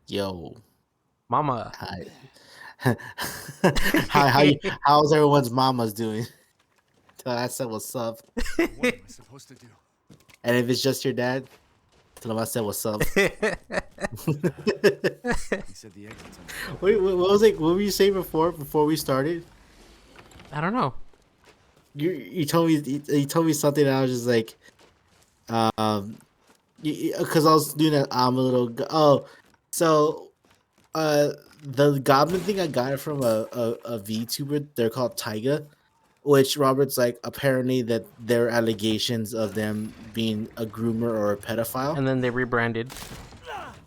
Yo, Mama. hi. How's everyone's mamas doing? Tell I said what's up. What am I supposed to do? And if it's just your dad, tell him I said what's up. He said the exit's on the Wait, what was it? What were you saying before we started? I don't know. You told me you told me something and I was just like um because I was doing that I'm a little so the goblin thing I got it from a VTuber. They're called Taiga. Which Robert's like apparently that there are allegations of them being a groomer or a pedophile. And then they rebranded.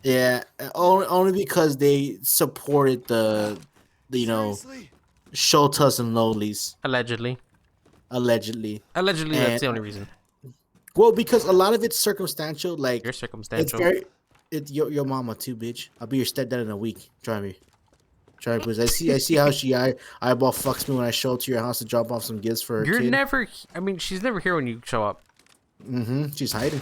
Yeah, only because they supported the Seriously? Shotas and Lowlies Allegedly. allegedly, Allegedly, that's and the only reason. well because a lot of it's circumstantial. You're Like it's circumstantial. very your mama too, bitch. I'll be your stepdad in a week. Try me. Try me, please. I see how she eyeball fucks me when I show up to your house to drop off some gifts for her You're kid. never. I mean, she's never here when you show up. She's hiding.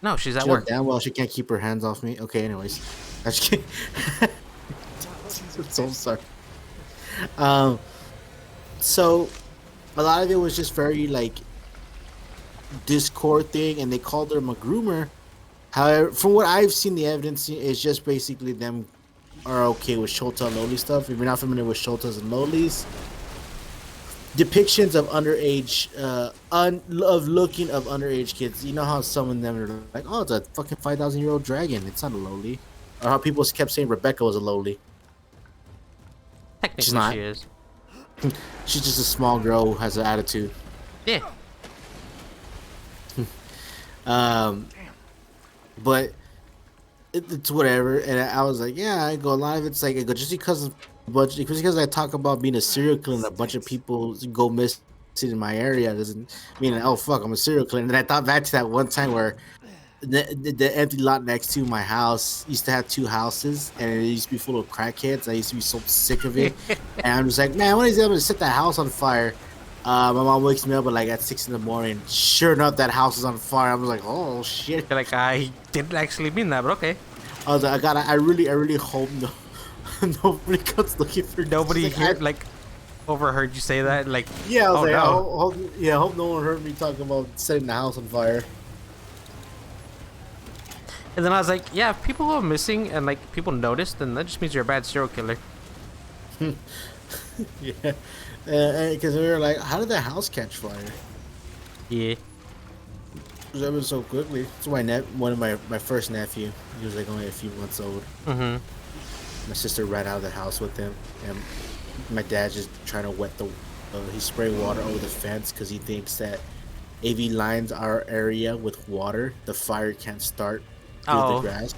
No, she's at She knows work. damn well she can't keep her hands off me. Okay, anyways. I just kidding. I'm so sorry. Um, so a lot of it was just very like Discord thing, and they called her a groomer. However, from what I've seen, the evidence is just basically them are okay with Shota and Loli stuff. If you're not familiar with Shotas and Lolis, depictions of underage, of looking of underage kids. You know how some of them are like, "Oh, it's a fucking 5,000-year-old dragon. It's not a lowly," or how people kept saying Rebecca was a lowly. Technically, She's not. she is. She's just a small girl who has an attitude. Yeah. But it's whatever. And I was like, yeah, I go. A lot of it's like I go just because I talk about being a serial killer and a bunch of people go missing in my area doesn't mean oh fuck I'm a serial killer. And then I thought back to that one time where the empty lot next to my house used to have two houses and it used to be full of crackheads. I used to be so sick of it, and I'm just like, man, when is he able to set that house on fire? My mom wakes me up at like at 6 in the morning. Sure enough, that house is on fire. I was like, oh shit. Like, I didn't actually mean that, but okay. I was like, I really hope nobody comes looking for Nobody like, here, like, overheard you say that. Like, yeah, I was oh like, no. I hope no one heard me talking about setting the house on fire. And then I was like, yeah, if people go missing and, like, people notice, then that just means you're a bad serial killer. Yeah, because we were like, how did that house catch fire? Yeah. It happened so quickly. It's one of my first nephew. He was like only a few months old. Mm-hmm. My sister ran out of the house with him, and my dad just trying to wet the. He sprayed water over the fence because he thinks that if he lines our area with water, the fire can't start through the grass.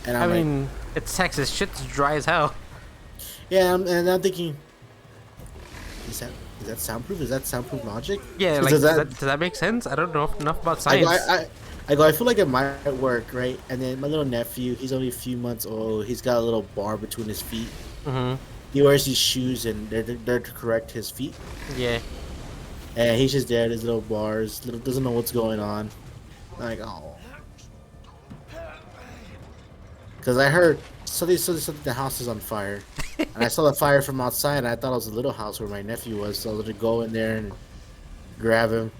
And I I'm like, mean, it's Texas. Shit's dry as hell. yeah, and I'm thinking, is that soundproof? Is that soundproof logic? Yeah, like, does that make sense? I don't know enough about science. I feel like it might work, right? And then my little nephew, he's only a few months old. He's got a little bar between his feet. Mm-hmm. He wears these shoes, and they're to correct his feet. Yeah. And he's just there, his little bars, doesn't know what's going on. Like, oh. Because I heard something the house is on fire. And I saw the fire from outside, and I thought it was a little house where my nephew was. So I was going to go in there and grab him.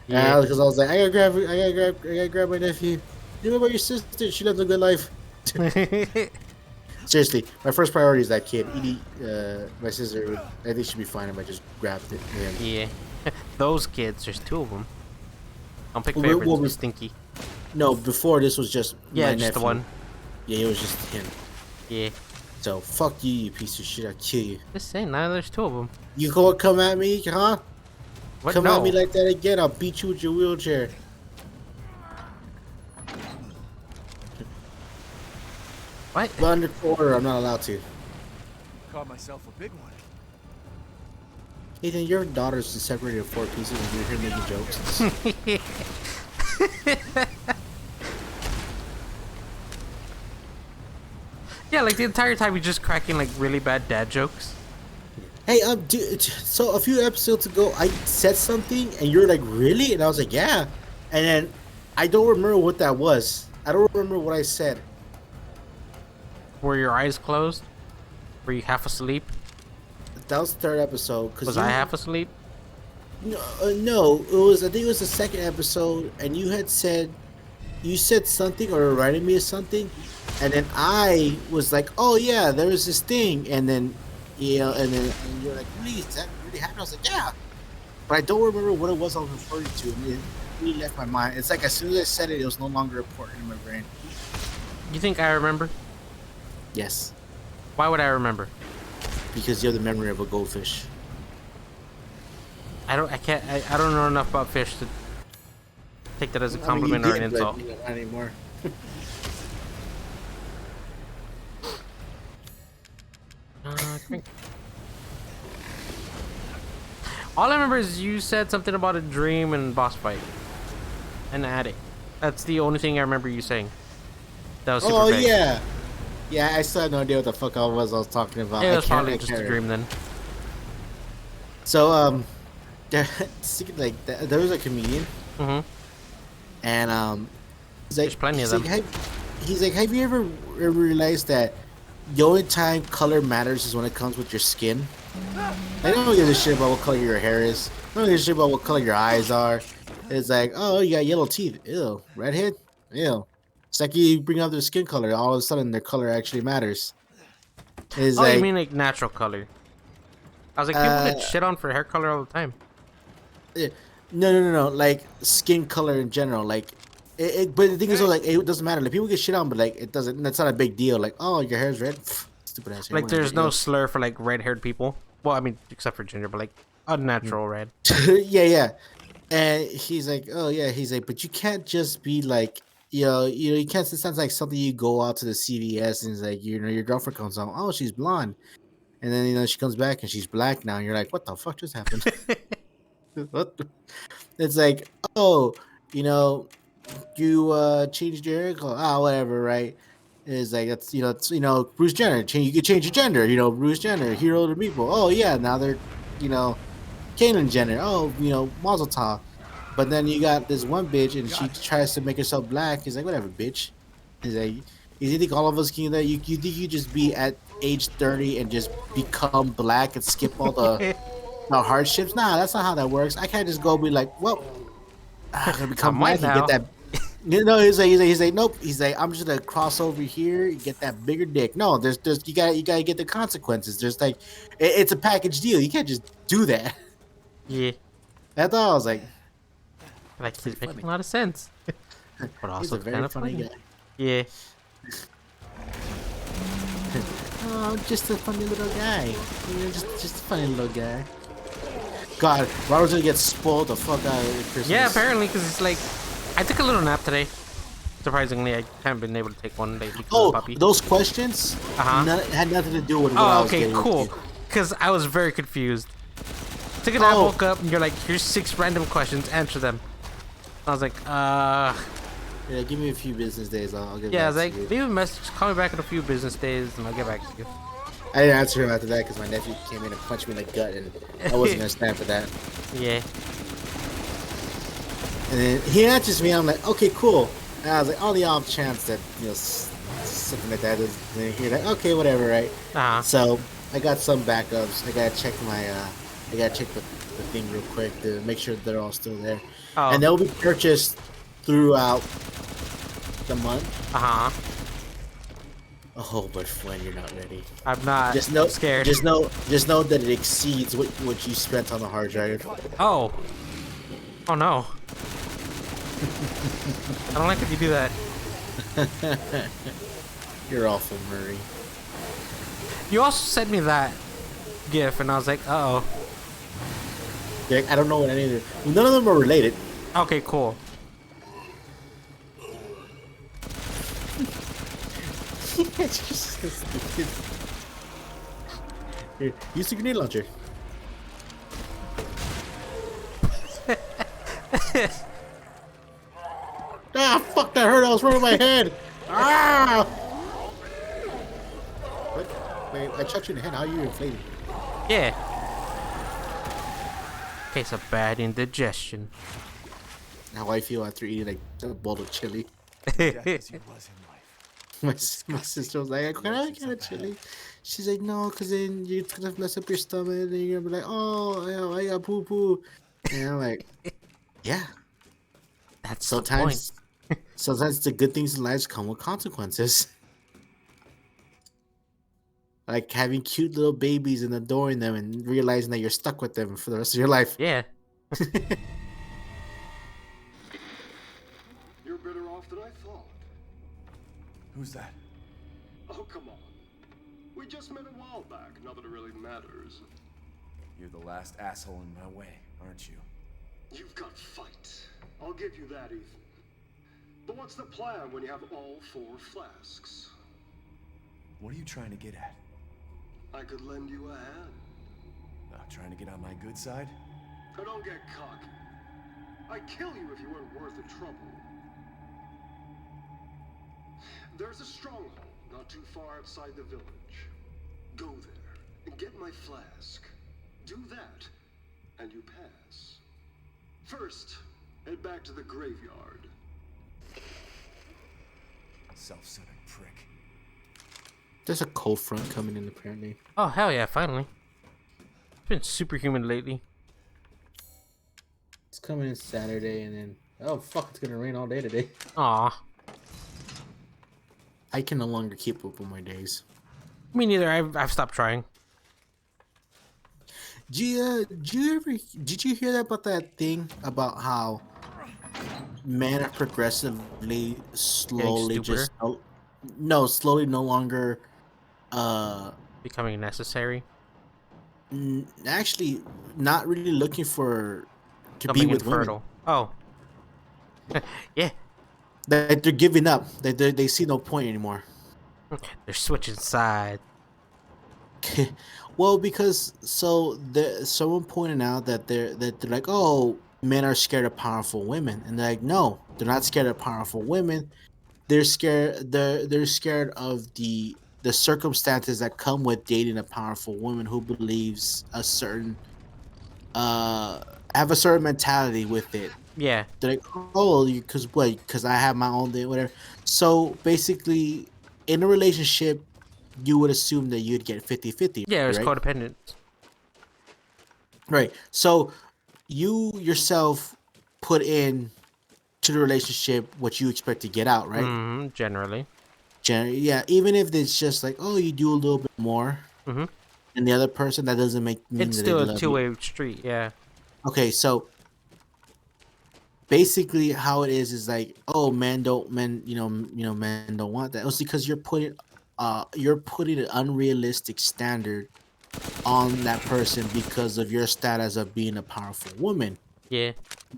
Yeah. Because I was like, I gotta grab my nephew. You know about your sister? She lives a good life. Seriously, my first priority is that kid. Edie, my sister, I think she'd be fine if I just grabbed it. Yeah. Those kids, there's two of them. Don't pick favorites, Well, stinky. No, before this was just Yeah, my just nephew. the one. Yeah, it was just him. Yeah. So fuck you, you piece of shit. I'll kill you. Just saying, now there's two of them. You gonna come at me, huh? What? Come No. at me like that again, I'll beat you with your wheelchair. What? But under order, I'm not allowed to. Caught myself a big one. Ethan, your daughter's separated in 4 pieces and you're here making jokes. Yeah, like the entire time you're just cracking like really bad dad jokes. Hey, dude, so a few episodes ago, I said something and you're like, really? And I was like, yeah. And then I don't remember what that was. I don't remember what I said. were your eyes closed? Were you half asleep? That was the third episode. Was I half asleep? No, no, it was. I think it was the second episode, and you said something or reminded me of something, and then I was like, "Oh yeah, there was this thing," and then and you're like, "Really, is that really happened?" I was like, "Yeah," but I don't remember what it was I was referring to, and it really left my mind. It's like as soon as I said it, it was no longer important in my brain. You think I remember? Yes, Why would I remember? because you have the memory of a goldfish. I don't know enough about fish to take that as a compliment or an insult. But, not anymore. Crank. All I remember is you said something about a dream and boss fight. An attic. That's the only thing I remember you saying. That was super vague. Yeah. Yeah, I still had no idea what the fuck I was talking about. It was probably just a dream then. So, there, there was a comedian, Mm-hmm. and he's like, There's plenty of them. He's like, have you ever realized that the only time color matters is when it comes with your skin? I don't give a shit about what color your hair is. I don't give a shit about what color your eyes are. It's like, oh, you got yellow teeth. Ew. Redhead? Ew. It's like you bring up their skin color. All of a sudden, their color actually matters. It's Oh, like, you mean like natural color? I was like, people get shit on for hair color all the time. No. Like skin color in general. Like, but the thing is, like, it doesn't matter. Like, people get shit on, but like, it doesn't. That's not a big deal. Like, oh, your hair's red. Pfft, stupid ass hair. Like, there's no slur for like red-haired people. Well, I mean, except for ginger, but like unnatural red. yeah. And he's like, oh yeah. He's like, but you can't just be like, you can't. It sounds like something you go out to the CVS and it's like, your girlfriend comes home. Oh, she's blonde, and then she comes back and she's black now. And you're like, what the fuck just happened? What It's like, oh, you changed your hair color. Ah, whatever, right? It's like it's Bruce Jenner. You could change your gender. Bruce Jenner, hero to people. Oh yeah, now they're Caitlyn Jenner. Oh, Mazel Tov. But then you got this one bitch, and she tries to make herself black. He's like, whatever, bitch. He's like, you think all of us can do that? You think you just be at age 30 and just become black and skip all the hardships? Nah, that's not how that works. I can't just go be like, well, I'm gonna become black and get that. He's like, nope. He's like, I'm just gonna cross over here and get that bigger dick. No, there's you gotta get the consequences. There's like, it's a package deal. You can't just do that. Yeah. I thought I was like He's making a lot of sense. But also he's a very kind of funny funny. guy. Yeah. Oh, just a funny little guy. Just a funny little guy. God, Robert's gonna get spoiled the fuck out of Christmas. Yeah, apparently, because it's like, I took a little nap today. Surprisingly, I haven't been able to take one lately because of the puppy. Those questions had nothing to do with what I was getting cool. into. Because I was very confused. Took a nap, woke up, and you're like, here's 6 random questions, answer them. I was like, Yeah, give me a few business days. I'll get back to you. Yeah, I was like, leave a message, call me back in a few business days, and I'll get back to you. I didn't answer him after that because my nephew came in and punched me in the gut, and I wasn't gonna stand for that. Yeah. And then he answers me. I'm like, okay, cool. And I was like, on the off chance that something like that is. And then you're like, okay, whatever, right? So I got some backups. I gotta check the thing real quick to make sure they're all still there. Oh. And they'll be purchased throughout the month. Oh, but when you're not ready, I'm not scared. Just know that it exceeds what you spent on the hard drive. Oh no. I don't like if you do that. You're awful, Murray. You also sent me that GIF, and I was like, uh-oh. Like, I don't know what any of them. None of them are related. Okay, cool. It's just so stupid. Here, use the grenade launcher. Ah, fuck, that hurt. I was running my head. Ah! Wait, I chucked you in the head. How are you inflated? Yeah. Case of bad indigestion. How I feel after eating like a bowl of chili. Death as he was in life. my sister was like, I kind of chilly. She's like, no, because then you're gonna mess up your stomach, and then you're gonna be like, oh, yeah, I got poo poo, and I'm like, yeah. That's the point. Sometimes the good things in life come with consequences. Like having cute little babies and adoring them and realizing that you're stuck with them for the rest of your life. Yeah. You're better off than I thought. Who's that? Oh, come on. We just met a while back, not that it really matters. You're the last asshole in my way, aren't you? You've got fight. I'll give you that, Ethan. But what's the plan when you have all 4 flasks? What are you trying to get at? I could lend you a hand. Trying to get on my good side? Now don't get cocky. I'd kill you if you weren't worth the trouble. There's a stronghold not too far outside the village. Go there and get my flask. Do that, and you pass. First, head back to the graveyard. Self-centered prick. There's a cold front coming in apparently. Oh, hell yeah, finally. It's been super humid lately. It's coming in Saturday and then oh fuck, it's gonna rain all day today. Aw. I can no longer keep up with my days. Me neither. I've stopped trying. Did you hear about that thing about how men are progressively slowly stupider? slowly no longer Becoming necessary. actually not really looking for to Becoming be with infertile. Oh. Yeah. women. That they're giving up. They see no point anymore. They're switching sides. Well, because someone pointed out that they're like, oh, men are scared of powerful women, and they're like, no, they're not scared of powerful women. They're scared. They're scared of the circumstances that come with dating a powerful woman who believes a certain have a certain mentality with it. Yeah. They're like, oh, because what? Because I have my own thing, whatever. So basically, in a relationship, you would assume that you'd get 50-50. Yeah, it's right? codependent. Right. So you yourself put in to the relationship what you expect to get out, right? Mm-hmm, generally. Yeah. Even if it's just like, oh, you do a little bit more Mm-hmm. than the other person, that doesn't mean It's that still they a love you. two-way street, yeah. Okay, so basically how it is like, oh, men don't want that. It's because you're putting an unrealistic standard on that person because of your status of being a powerful woman. Yeah.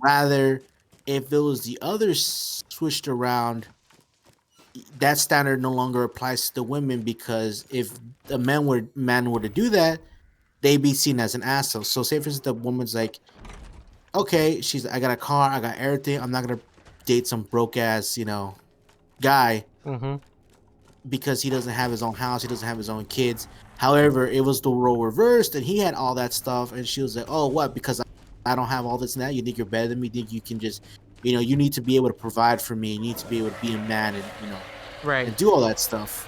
Rather, if it was the other switched around, that standard no longer applies to the women, because if the man were to do that, they'd be seen as an asshole. So say for instance, the woman's like, okay, I got a car, I got everything, I'm not gonna date some broke ass, guy Mm-hmm. because he doesn't have his own house, he doesn't have his own kids. However, it was the role reversed, and he had all that stuff, and she was like, oh, what? Because I don't have all this and that, you think you're better than me? You think you can just, you need to be able to provide for me, you need to be able to be a man, and Right. and do all that stuff.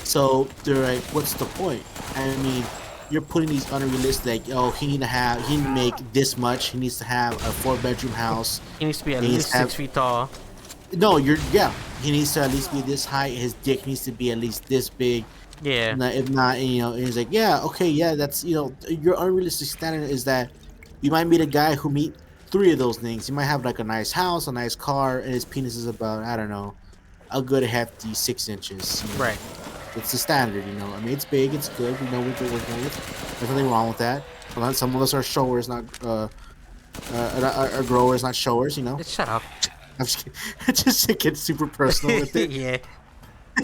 So they're like, what's the point? I mean, you're putting these unrealistic, like, oh, he need to make this much, he needs to have a 4-bedroom house. He needs to be at He needs least to have- 6 feet tall. No, he needs to at least be this height, his dick needs to be at least this big. Yeah. If not, and he's like, yeah, okay, yeah, that's, your unrealistic standard is that you might meet a guy who meet 3 of those things. He might have like a nice house, a nice car, and his penis is about, I don't know, a good hefty 6 inches. Right. It's the standard, I mean, it's big, it's good, we know what we're working with. There's nothing wrong with that. Some of us are showers, not are growers, not showers. Shut up. I'm just kidding. It gets super personal with it. Yeah.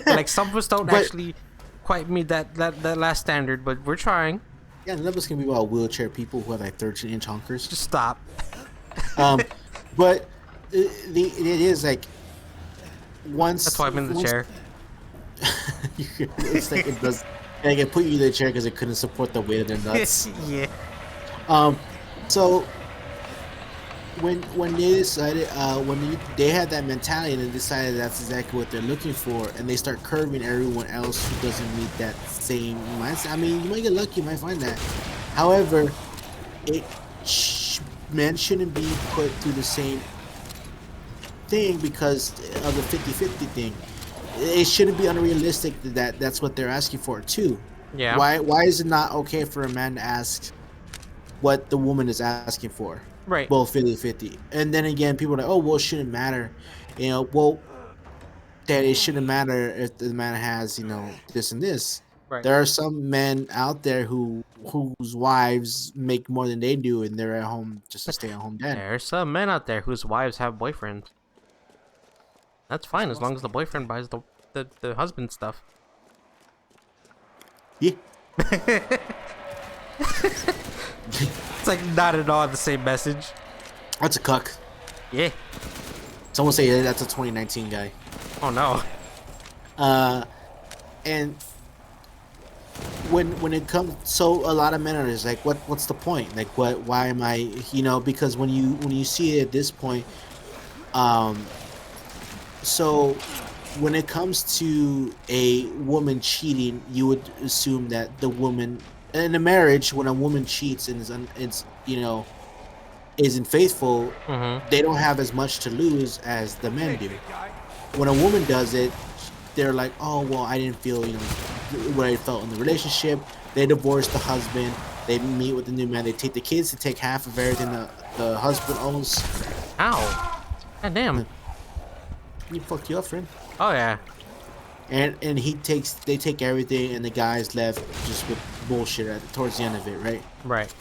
Like, some of us don't But- actually quite meet that last standard, but we're trying. Yeah, none of us can be about wheelchair people who have like 13-inch honkers. Just stop. But it is like once. That's why I'm in the chair. It's like it does. Like it put you in the chair because it couldn't support the weight of their nuts. Yeah. So when they decided they had that mentality and they decided that's exactly what they're looking for, and they start curving everyone else who doesn't meet that same mindset. I mean, you might get lucky, you might find that. However, it men shouldn't be put through the same thing because of the 50-50 thing. It shouldn't be unrealistic that that's what they're asking for too. Yeah. Why is it not okay for a man to ask what the woman is asking for? Right. Both 50-50. And then again, people are like, oh, well, it shouldn't matter. Well, that it shouldn't matter if the man has, this and this. Right. There are some men out there whose wives make more than they do, and they're at home just to stay at home dad. There's some men out there whose wives have boyfriends. That's fine as long as the boyfriend buys the husband stuff. Yeah. It's like not at all the same message. That's a cuck. Yeah. Someone say that's a 2019 guy. Oh no. And when it comes, so a lot of men are just like, what's the point? Like, why am I, because when you see it at this point, so when it comes to a woman cheating, you would assume that the woman in a marriage, when a woman cheats and isn't faithful, they don't have as much to lose as the men do. When a woman does it, they're like, oh, well, I didn't feel, what I felt in the relationship. They divorce the husband. They meet with the new man. They take the kids to take half of everything the husband owns. Ow. God damn. He fucked you up, friend. Oh yeah. And they take everything, and the guy's left just with bullshit towards the end of it, right? Right.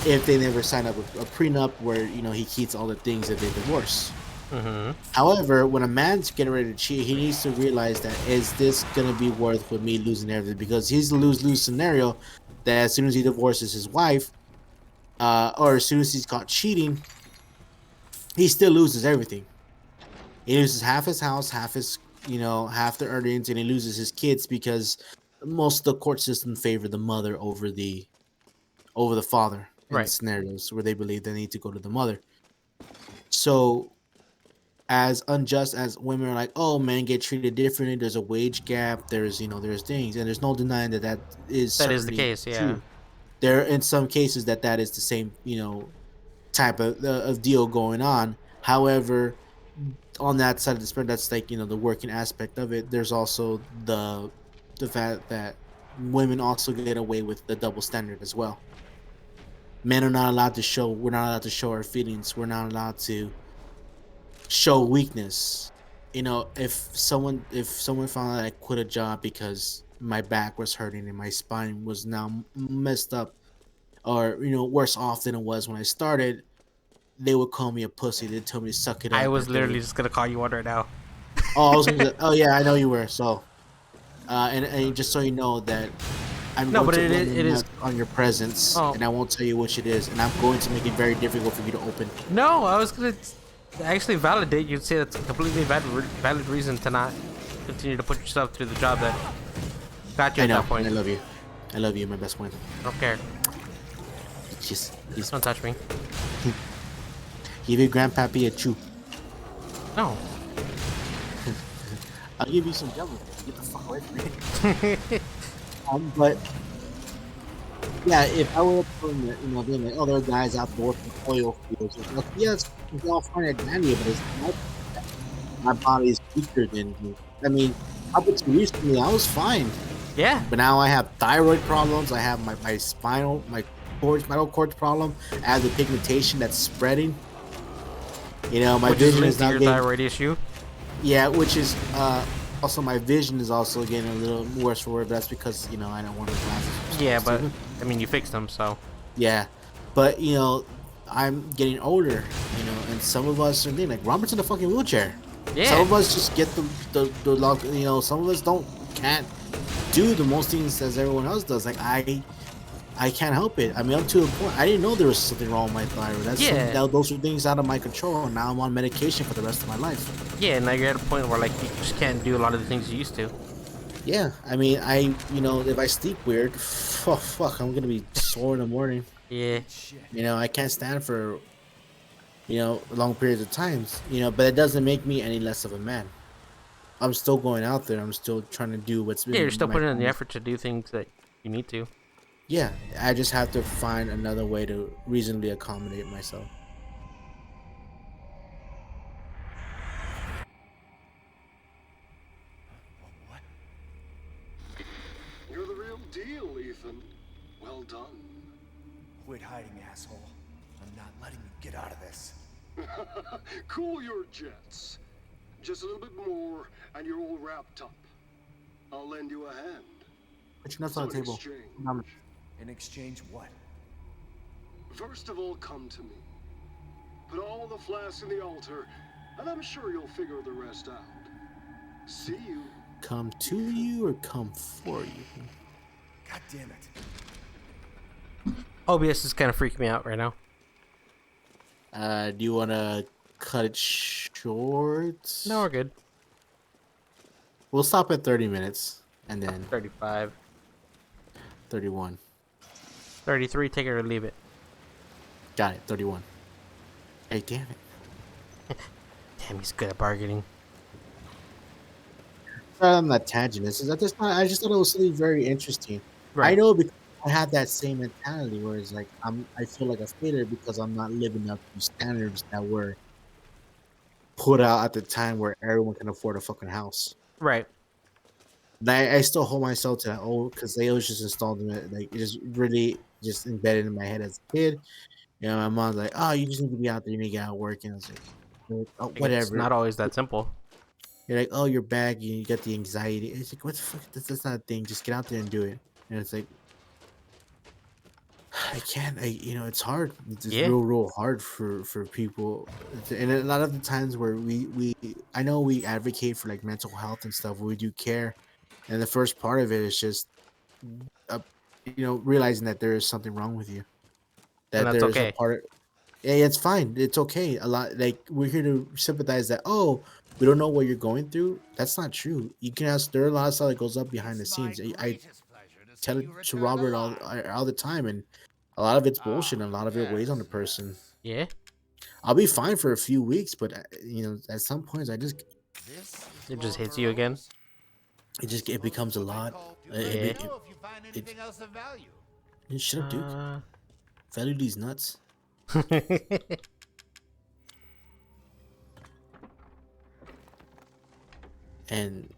If they never sign up with a prenup where he keeps all the things that they divorce. However, when a man's getting ready to cheat, he needs to realize that, is this gonna be worth with me losing everything? Because he's a lose-lose scenario that as soon as he divorces his wife, or as soon as he's caught cheating, he still loses everything. He loses half his house, half his half the earnings, and he loses his kids because most of the court system favor the mother over the father in Right. scenarios where they believe they need to go to the mother. So, as unjust as women are like, oh, men get treated differently, there's a wage gap, there's things, and there's no denying that is That is the certainly case, yeah. true. There are in some cases that is the same type of deal going on. However, on that side of the spectrum, that's like the working aspect of it. There's also the fact that women also get away with the double standard as well. Men are not allowed to show. We're not allowed to show our feelings. We're not allowed to show weakness. If someone found out I quit a job because my back was hurting and my spine was now messed up, or worse off than it was when I started, they would call me a pussy. They'd tell me to suck it up. I was literally just gonna call you one right now. Oh, I was gonna, oh yeah, I know you were. So, and just so you know that I'm No, going but to it is on your presence, Oh. and I won't tell you which it is, and I'm going to make it very difficult for you to open. No, I was gonna actually validate you and say that's a completely valid reason to not continue to put yourself through the job that got you I at know. that point. I love you. I love you, my best friend. I don't care. Just Don't touch me. give your grandpappy a chew. No. I'll give you some jello. Get the fuck away from me. But yeah, if I were being like, oh, there are guys out there working oil fields, like, yes, it's all fine and dandy, but it's not. My body is weaker than you. I mean, up until recently, I was fine, Yeah. but now I have thyroid problems. I have my spinal cord problem. I have the pigmentation that's spreading. My Which is vision linked is to not your getting. thyroid issue. Yeah, which is also my vision is also getting a little worse for it. But that's because I don't want the glasses. Yeah, but I mean you fixed them, so Yeah, but I'm getting older, and some of us are like Robert's in a fucking wheelchair. yeah. Some of us just get the log. Some of us can't do the most things as everyone else does. Like I can't help it. I mean, up to a point, I didn't know there was something wrong with my thyroid. Those were things out of my control, and now I'm on medication for the rest of my life. Yeah, now you're at a point where like you just can't do a lot of the things you used to. Yeah, I mean, if I sleep weird, fuck, I'm gonna be sore in the morning. Yeah. I can't stand for long periods of times, but it doesn't make me any less of a man. I'm still going out there. I'm still trying to do what's Yeah, you're been still my putting in the family's. effort to do things that you need to. Yeah, I just have to find another way to reasonably accommodate myself. What? You're the real deal, Ethan. Well done. Quit hiding, asshole. I'm not letting you get out of this. Cool your jets. Just a little bit more, and you're all wrapped up. I'll lend you a hand. Put your nuts So on the in table. exchange, In exchange, what? first of all, come to me. Put all the flasks in the altar, and I'm sure you'll figure the rest out. See you. Come to you or come for you? God damn it. OBS is kind of freaking me out right now. Do you want to cut it short? No, we're good. We'll stop at 30 minutes and then 35, 31. 33, take it or leave it. Got it, 31. Hey, damn it. Damn, he's good at bargaining. Sorry, I'm not tangent. I just thought it was something very interesting. I Right. know because I have that same mentality where it's like I feel like a failure because I'm not living up to standards that were put out at the time where everyone can afford a fucking house. Right. And I still hold myself to that because they always just installed them like it just really just embedded in my head as a kid. My mom's like, "Oh, you just need to be out there, you need to get out working." I was like, "Oh, Like, it's whatever." not always that simple. You're like, "Oh, you're back, you got the anxiety." It's like, what the fuck? That's not a thing. Just get out there and do it. And it's like, I can't. It's hard. It's Yeah. real hard for people. And a lot of the times where I know we advocate for like mental health and stuff. We do care, and the first part of it is just, uh, realizing that there is something wrong with you. And That that's there is a okay. part. Yeah, it's fine. It's okay. A lot like we're here to sympathize that. Oh, we don't know what you're going through. That's not true. You can ask. There are a lot of stuff that goes up behind the scenes. I tell it to Robert all the time, and a lot of it's bullshit, and a lot of it weighs on the person. Yeah. I'll be fine for a few weeks, but at some points, It just hits you again. it becomes a lot. Yeah. Shut up, Duke. Value these nuts. And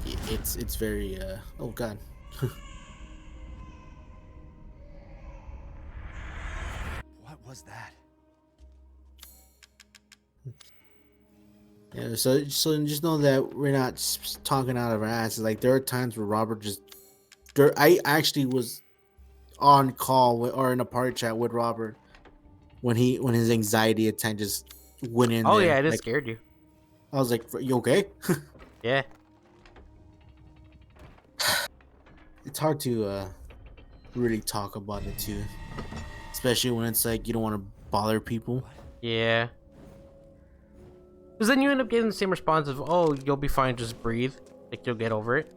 it's very oh god. What was that? Yeah, so just know that we're not talking out of our asses. Like there are times where Robert I actually was on call or in a party chat with Robert when his anxiety attack just went in Oh, there. yeah, it just Like scared you. I was like, "You okay?" Yeah. It's hard to really talk about it too, especially when it's like you don't want to bother people. Yeah. Because then you end up getting the same response of, oh, you'll be fine, just breathe. Like, you'll get over it.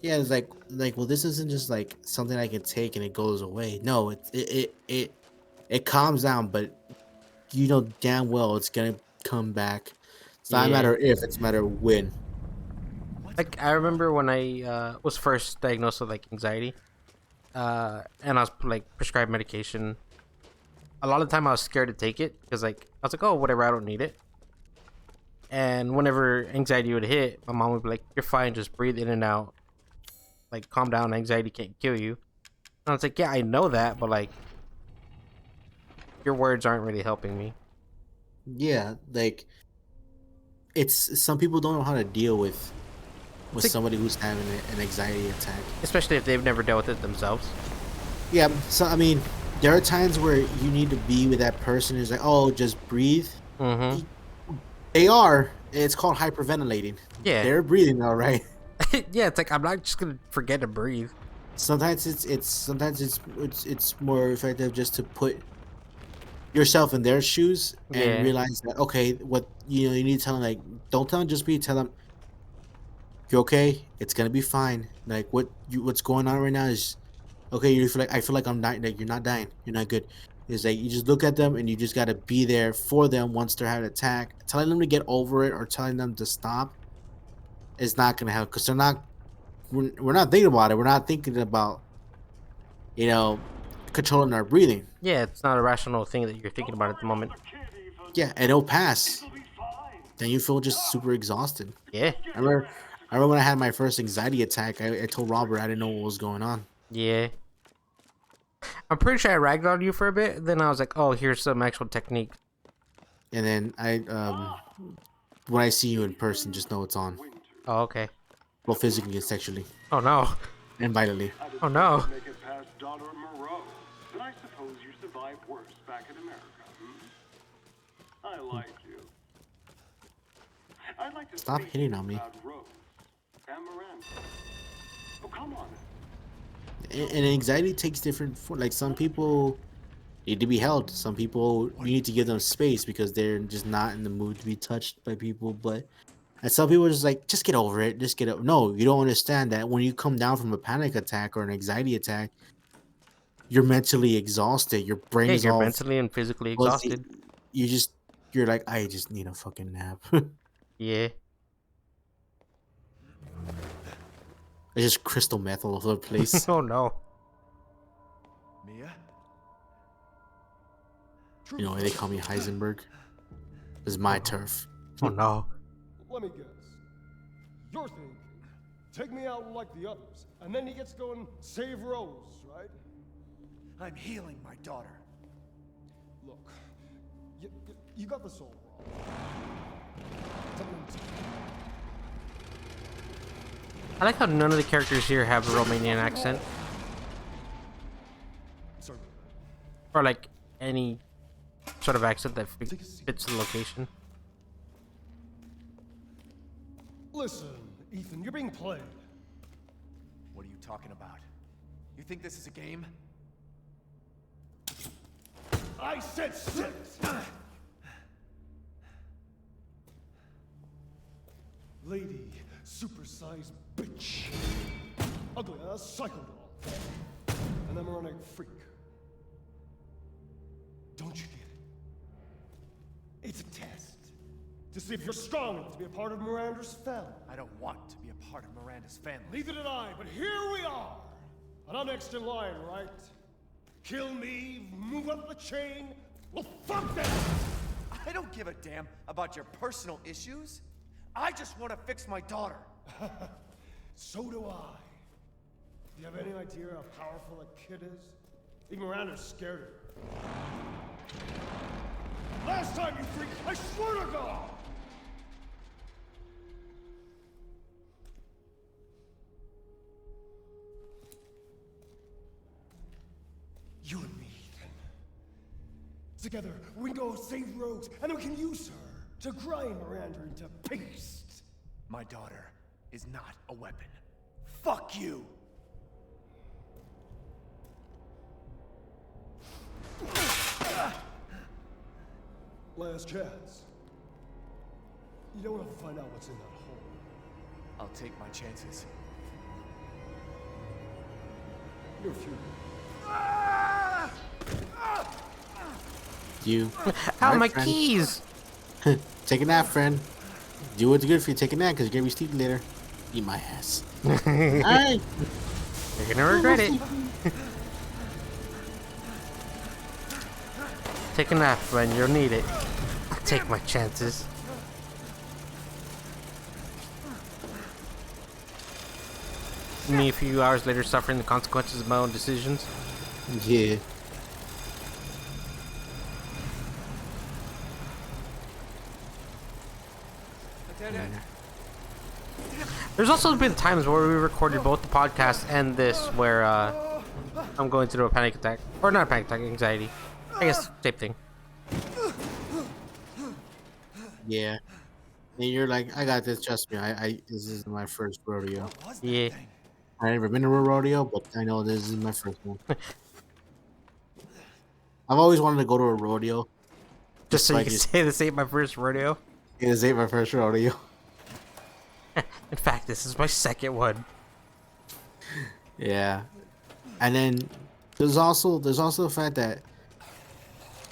Yeah, it's like well, this isn't just like something I can take and it goes away. No, it calms down, but you know damn well it's gonna come back. It's not a Yeah. matter if, it's a matter of when. Like, I remember when I was first diagnosed with, like, anxiety. And I was, like, prescribed medication. A lot of the time I was scared to take it. Because, like, I was like, oh, whatever, I don't need it. And whenever anxiety would hit, my mom would be like, you're fine, just breathe in and out. Like, calm down, anxiety can't kill you. And I was like, yeah, I know that, but, like, your words aren't really helping me. Yeah, like it's some people don't know how to deal with It's like, somebody who's having an anxiety attack. especially if they've never dealt with it themselves. Yeah, so I mean, there are times where you need to be with that person who's like, "Oh, just breathe." Mm-hmm. They are. It's called hyperventilating. Yeah. They're breathing all right. Yeah, it's like, I'm not just gonna forget to breathe. Sometimes it's more effective just to put yourself in their shoes and Yeah. realize that okay, what you need to tell them, like, don't tell them just breathe. Tell them you're okay. It's gonna be fine. Like what's going on right now is okay. I feel like I'm dying. Like you're not dying. You're not good. Is like you just look at them and you just gotta be there for them once they're having an attack. Telling them to get over it or telling them to stop is not gonna help because they're not. We're not thinking about it. We're not thinking about you know controlling our breathing. Yeah, it's not a rational thing that you're thinking about at the moment. Yeah, and it'll pass. Then you feel just super exhausted. Yeah, I remember when I had my first anxiety attack. I told Robert I didn't know what was going on, yeah. I'm pretty sure I ragged on you for a bit. Then I was like, oh, here's some actual technique. and then when I see you in person, just know it's on. Oh, okay. Well, physically and sexually Oh no. and vitally. Oh no. Make it past daughter Moreau. Then I suppose you survived worse back in America. I like you. I'd like to Stop speak hitting on me. about Rose and Miranda. Oh, come on. And anxiety takes different like some people need to be held, some people you need to give them space because they're just not in the mood to be touched by people, but and some people are just like just get over it, just get it. No, you don't understand that when you come down from a panic attack or an anxiety attack, you're mentally exhausted, your brain Yeah, is you're all mentally and physically fuzzy. exhausted. You're like I just need a fucking nap. Yeah. It's just crystal meth all over the place. Oh no. Mia? You know why they call me Heisenberg? This is my turf. Oh no. Let me guess. You're thinking, take me out like the others, and then he gets to go and save Rose, right? I'm healing my daughter. Look, you got this all wrong. Tell me what I like how none of the characters here have a Romanian accent. sorry. Or like any sort of accent that fits the location. Listen, Ethan, you're being played. What are you talking about? You think this is a game? I said sit! Lady, supersized bitch. Ugly ass psycho doll. And I'm a running freak. Don't you get it? It's a test. To see if you're strong enough to be a part of Miranda's family. I don't want to be a part of Miranda's family. Neither did I, but here we are. And I'm next in line, right? Kill me, move up the chain. Well, fuck that! I don't give a damn about your personal issues. I just want to fix my daughter. So do I. Do you have any idea how powerful that kid is? Even Miranda's scared of her. Last time, you freak, I swear to God! You and me, Ethan. Together, we can go save Rose, and then we can use her to grind Miranda into paste. My daughter is not a weapon. Fuck you! Last chance. You don't have to find out what's in that hole. I'll take my chances. You're fury. You. Ow, my friend. keys! Take a nap, friend. Do what's good for you. Take a nap because you're gonna be sleeping later. Eat my ass. Alright. You're gonna regret it. Take a nap, friend. You'll need it. I'll take my chances. Me a few hours later suffering the consequences of my own decisions. Yeah. There's also been times where we recorded both the podcast and this where I'm going through a panic attack. Or not a panic attack, anxiety. I guess same thing. Yeah. And you're like, I got this. Trust me. This is my first rodeo. What was that Yeah. thing? I never been to a rodeo, but I know this is my first one. I've always wanted to go to a rodeo. Just so so you I can just- say this ain't my first rodeo. This ain't my first rodeo. In fact, this is my second one. Yeah. And then there's also the fact that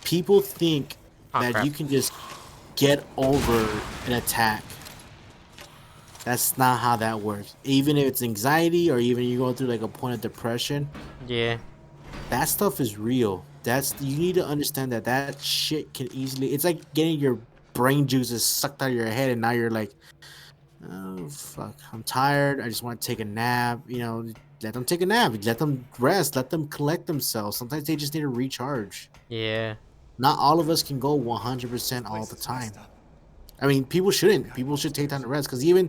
people think Oh, that crap. you can just get over an attack. That's not how that works. Even if it's anxiety or even you go through like a point of depression, Yeah. that stuff is real. That's you need to understand that that shit can easily. It's like getting your brain juices sucked out of your head, and now you're like, oh fuck, I'm tired. I just want to take a nap. You know, let them take a nap. Let them rest. Let them collect themselves. Sometimes they just need to recharge. Yeah. Not all of us can go 100% all Place the is messed time. up. I mean, people shouldn't. People should take time to rest because even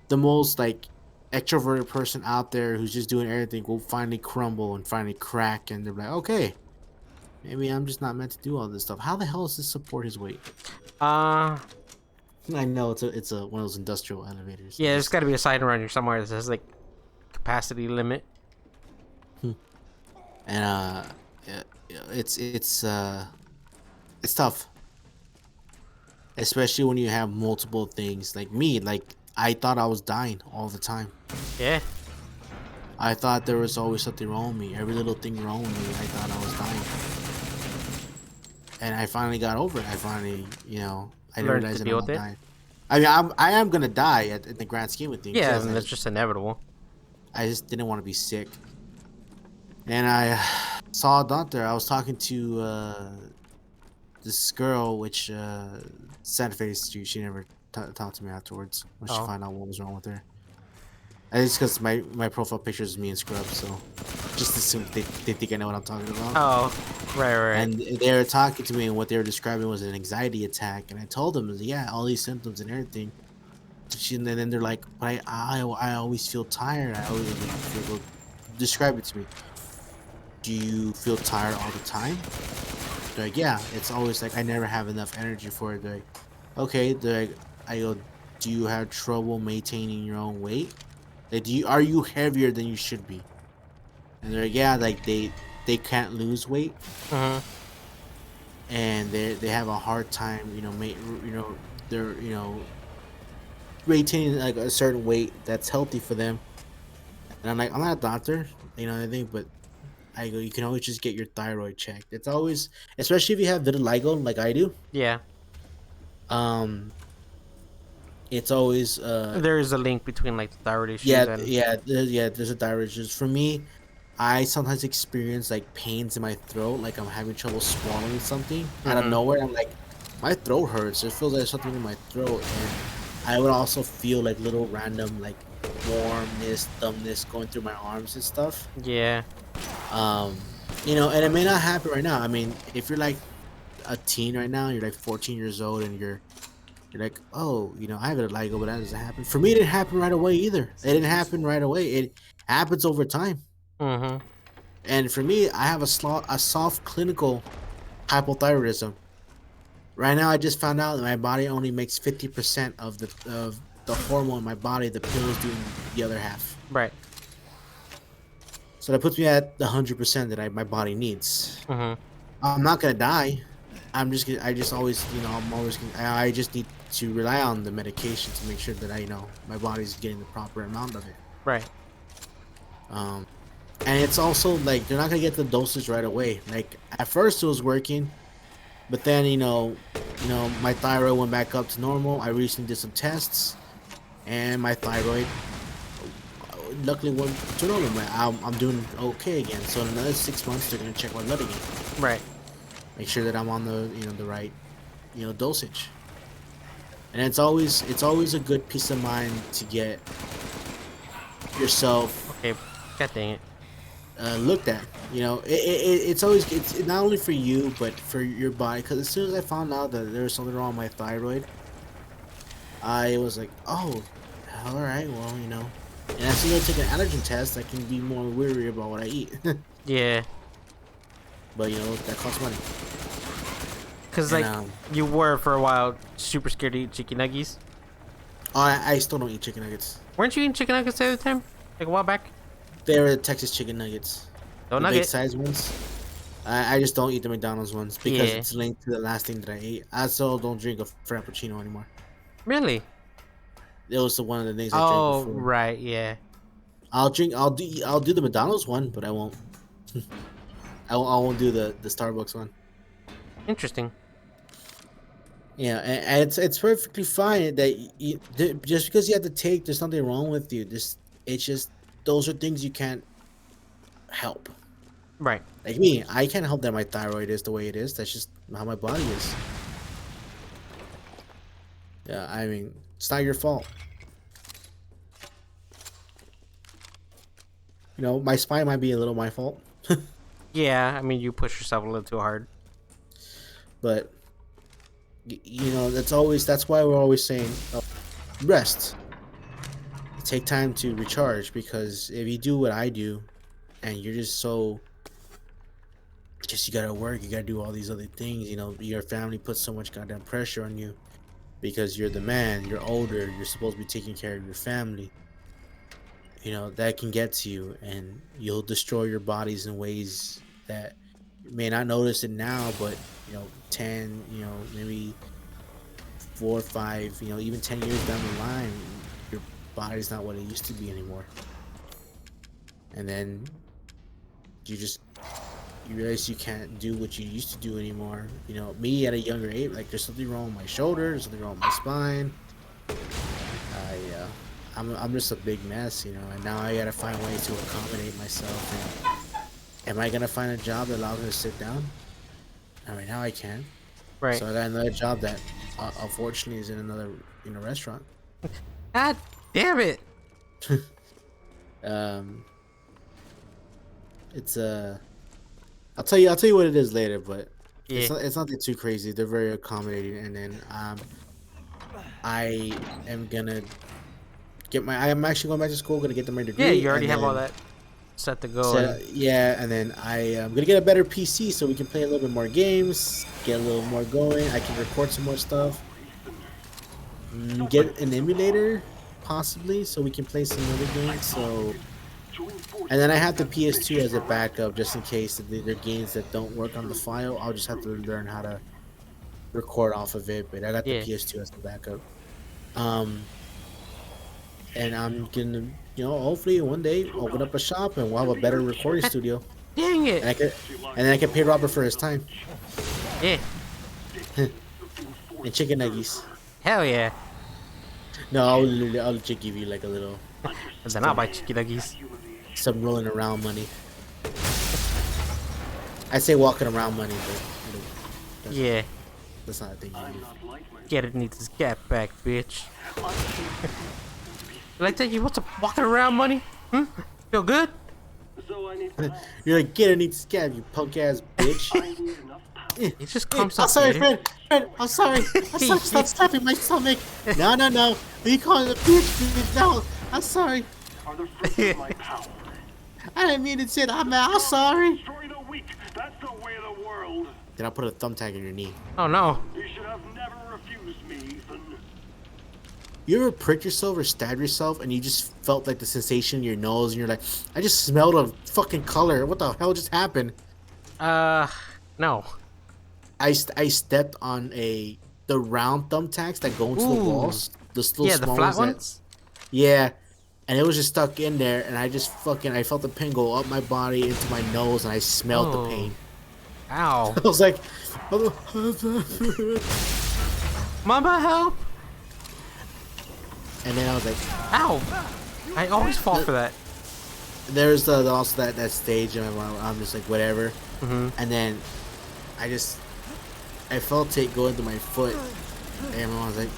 the most like extroverted person out there who's just doing everything will finally crumble and finally crack, and they're like, okay, maybe I'm just not meant to do all this stuff. How the hell does this support his weight? Uh I know it's a one of those industrial elevators. yeah, there's gotta be a sign around here somewhere that says like capacity limit. And yeah, yeah, it's tough, especially when you have multiple things like me. Like I thought I was dying all the time. Yeah. I thought there was always something wrong with me. Every little thing wrong with me, I thought I was dying. And I finally got over it. I finally, I didn't Learn to realize that I'm deal not with it. dying. I mean, I am gonna die in the grand scheme of things. Yeah, Yes, and that's just inevitable. I just didn't want to be sick. And I saw a doctor. I was talking to this girl, which sad face. She never talked to me afterwards when she Oh. found out what was wrong with her. And it's because my profile picture is me in scrubs, so just assume they think I know what I'm talking about. Oh, right. And they were talking to me, and what they were describing was an anxiety attack. And I told them, yeah, all these symptoms and everything. And then they're like, but I always feel tired. I always feel, describe it to me. Do you feel tired all the time? They're like, yeah. It's always like I never have enough energy for it. They're like, okay. They're like, I go, do you have trouble maintaining your own weight? Like, are you heavier than you should be? And they're like, yeah, like they can't lose weight, Mm-hmm. and they have a hard time, they're maintaining like a certain weight that's healthy for them. And I'm like, I'm not a doctor, I think, but I go, you can always just get your thyroid checked. It's always, especially if you have vitiligo like I do. Yeah. Um, it's always There is a link between like the thyroid issues yeah, and there's a thyroid issues. For me, I sometimes experience like pains in my throat, like I'm having trouble swallowing something out of Mhm. nowhere. I'm like, my throat hurts. It feels like there's something in my throat, and I would also feel like little random like warmness, dumbness going through my arms and stuff. yeah. Um, and it may not happen right now. I mean, if you're like a teen right now, you're like 14 years old, and you're like, oh, I have a LIGO, but that doesn't happen. For me, it didn't happen right away either. It didn't happen right away. It happens over time. Mm-hmm. And for me, I have a soft clinical hypothyroidism. Right now, I just found out that my body only makes 50% of the hormone in my body. The pill is doing the other half. Right. So that puts me at the 100% that my body needs. Mm-hmm. I'm not gonna die. I just always, I'm always. I just need to rely on the medication to make sure that my body's getting the proper amount of it. Right. Um, and it's also like they're not gonna get the dosage right away. Like at first it was working, but then my thyroid went back up to normal. I recently did some tests, and my thyroid luckily went to normal. I'm doing okay again. So in another 6 months they're gonna check my blood again, Right. make sure that I'm on the right dosage. And it's always a good peace of mind to get yourself Okay. God dang it. looked at. It's not only for you but for your body. Because as soon as I found out that there was something wrong with my thyroid, I was like, oh, all right, well, and as soon as I take an allergen test, I can be more weary about what I eat. Yeah. But that costs money. Cause And, like you were for a while super scared to eat chicken nuggies. I still don't eat chicken nuggets. Weren't you eating chicken nuggets the other time? Like a while back? They're Texas chicken nuggets. No The big nugget. size ones. I just don't eat the McDonald's ones because Yeah. it's linked to the last thing that I ate. I also don't drink a Frappuccino anymore. Really? It was one of the things I drank Oh, before. right. Yeah. I'll do the McDonald's one, but I won't. I won't do the Starbucks one. Interesting. Yeah, and it's perfectly fine that just because you have to take, there's nothing wrong with you. It's just those are things you can't help. Right. Like me, I can't help that my thyroid is the way it is. That's just how my body is. Yeah, I mean, it's not your fault. You know, my spine might be a little my fault, Yeah, I mean, you push yourself a little too hard. but you know, that's why we're always saying rest. Take time to recharge, because if you do what I do, and you're just so just you gotta work, you gotta do all these other things. You know, your family puts so much goddamn pressure on you because you're the man, you're older, you're supposed to be taking care of your family. You know, that can get to you, and you'll destroy your bodies in ways that you may not notice it now, but you know, 10, you know, maybe 4 or 5, you know, even 10 years down the line, your body's not what it used to be anymore. And then you just you realize you can't do what you used to do anymore. You know, me at a younger age, like there's something wrong with my shoulder, there's something wrong with my spine. I'm just a big mess, you know, and now I gotta find ways to accommodate myself. And am I gonna find a job that allows me to sit down? Right now I can. Right. So I got another job that, unfortunately, is in another restaurant. God damn it! It's I'll tell you what it is later, but Yeah. it's nothing too crazy. They're very accommodating, and then I am gonna I'm actually going back to school, gonna get my degree. Yeah, you already and have all then that set to go. yeah, and then I am gonna get a better PC so we can play a little bit more games, get a little more going. I can record some more stuff. Get an emulator, possibly, so we can play some other games. So, and then I have the PS2 as a backup, just in case there are games that don't work on the file. I'll just have to learn how to record off of it. But I got the Yeah. PS2 as the backup. And I'm gonna, you know, hopefully one day open up a shop and we'll have a better recording studio. Dang it! And then I can pay Robert for his time Yeah. and chicken nuggies. Hell yeah. No, I'll just give you like a little And then I'll buy chicken nuggies. some rolling around money. I say walking around money, but you know, Yeah. that's not a thing you do. Get it needs his gap back, bitch. Did I tell you what's up walking around money? Feel good? You're like, get a scab, you punk ass bitch. It just comes I'm up sorry, later. friend. I'm sorry. Stop slapping my stomach. No. You calling the bitch? No. I'm sorry. I didn't mean to say that. I'm sorry. Destroy the weak. That's the way of the world. Then I'll put a thumbtack in your knee. Oh no. You should have never refused me, Ethan. You ever prick yourself or stab yourself and you just felt like the sensation in your nose and you're like, I just smelled a fucking color. What the hell just happened? No. I stepped on the round thumbtacks that go into the Ooh. walls. The little Yeah, the small flat that- ones? Yeah. And it was just stuck in there, and I felt the pin go up my body into my nose, and I smelled Oh. the pain. Ow. I was like, Mama, help! and then I was like, Ow! I always fall for that. there's also that stage, and I'm just like, whatever. And then I felt it go into my foot, and my mom was like,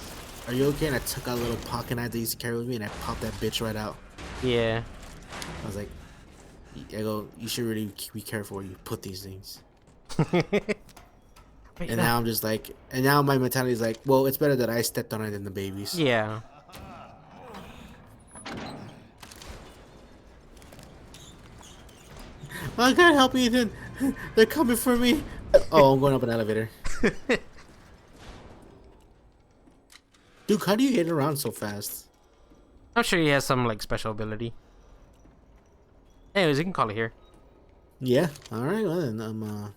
are you okay? And I took out a little pocket knife that I used to carry with me, and I popped that bitch right out. Yeah. I was like, I go, you should really be careful where you put these things. Wait, And now I'm just like, and now my mentality is like, well, it's better that I stepped on it than the babies. Yeah. I can't help you, Ethan. They're coming for me. Oh, I'm going up an elevator. Dude, how do you get around so fast? I'm sure he has some like special ability. Anyways, you can call it here. Yeah. All right. Well, then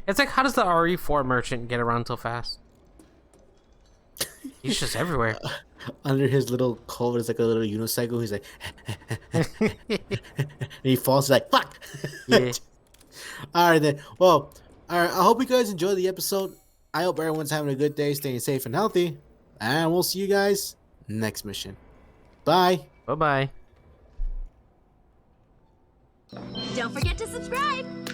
It's like, how does the RE4 merchant get around so fast? He's just everywhere. under his little coat is like a little unicycle. He's like, and he falls like fuck. Yeah. All right then. Well, all right. I hope you guys enjoyed the episode. I hope everyone's having a good day, staying safe and healthy, and we'll see you guys next mission. Bye. Bye bye. Don't forget to subscribe.